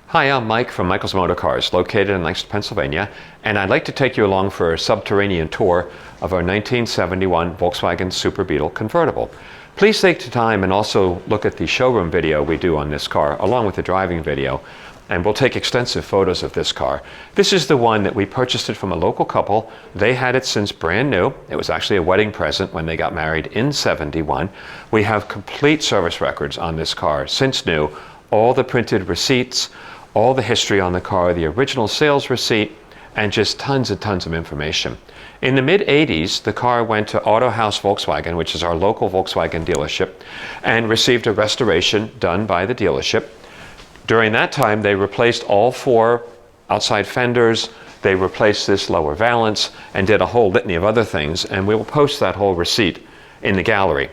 Hi, I'm Mike from Michael's Motor Cars, located in Lancaster, Pennsylvania, and I'd like to take you along for a subterranean tour of our 1971 Volkswagen Super Beetle Convertible. Please take the time and also look at the showroom video we do on this car, along with the driving video, and we'll take extensive photos of this car. This is the one that we purchased it from a local couple. They had it since brand new. It was actually a wedding present when they got married in '71. We have complete service records on this car since new, all the printed receipts, all the history on the car, the original sales receipt, and just tons and tons of information. In the mid-'80s, the car went to Auto House Volkswagen, which is our local Volkswagen dealership, and received a restoration done by the dealership. During that time, they replaced all four outside fenders, they replaced this lower valance, and did a whole litany of other things, and we will post that whole receipt in the gallery.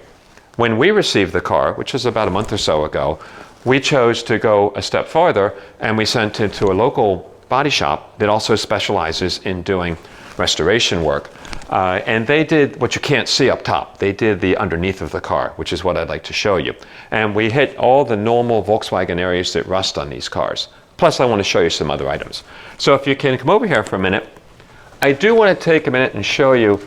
When we received the car, which was about a month or so ago, we chose to go a step farther, and we sent it to a local body shop that also specializes in doing restoration work. And they did what you can't see up top. They did the underneath of the car, which is what I'd like to show you. And we hit all the normal Volkswagen areas that rust on these cars. Plus, I want to show you some other items. So if you can come over here for a minute, I do want to take a minute and show you,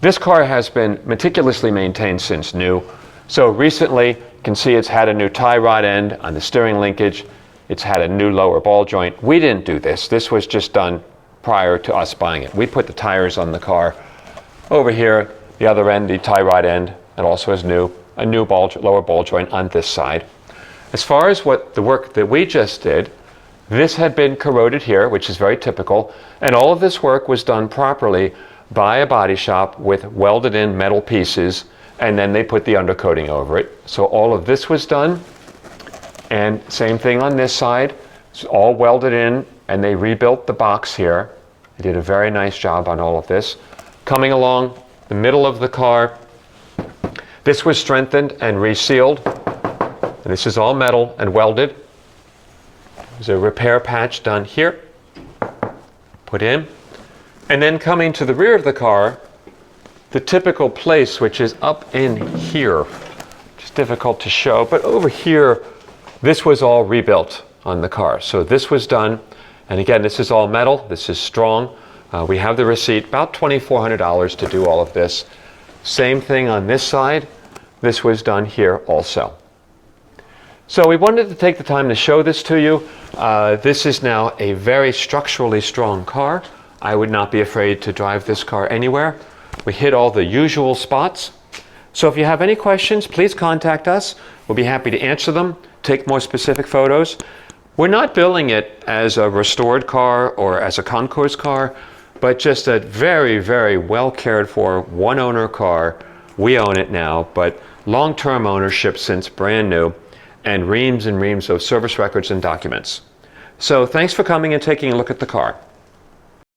this car has been meticulously maintained since new. So recently, you can see it's had a new tie rod end on the steering linkage. It's had a new lower ball joint. We didn't do this. This was just done prior to us buying it. We put the tires on the car. Over here, the other end, the tie rod end, it also has a new lower ball joint on this side. As far as what the work that we just did, this had been corroded here, which is very typical, and all of this work was done properly by a body shop with welded in metal pieces, and then they put the undercoating over it. So all of this was done, and same thing on this side. It's all welded in, and they rebuilt the box here. They did a very nice job on all of this. Coming along the middle of the car, this was strengthened and resealed. And this is all metal and welded. There's a repair patch done here, put in. And then coming to the rear of the car, the typical place, which is up in here. It's difficult to show, but over here, this was all rebuilt on the car. So this was done, and again, this is all metal, this is strong. We have the receipt, about $2,400 to do all of this. Same thing on this side, this was done here also. So we wanted to take the time to show this to you. This is now a very structurally strong car. I would not be afraid to drive this car anywhere. We hit all the usual spots. So if you have any questions, please contact us. We'll be happy to answer them, take more specific photos. We're not billing it as a restored car or as a concours car, but just a very, very well cared for one owner car. We own it now, but long-term ownership since brand new, and reams of service records and documents. So thanks for coming and taking a look at the car.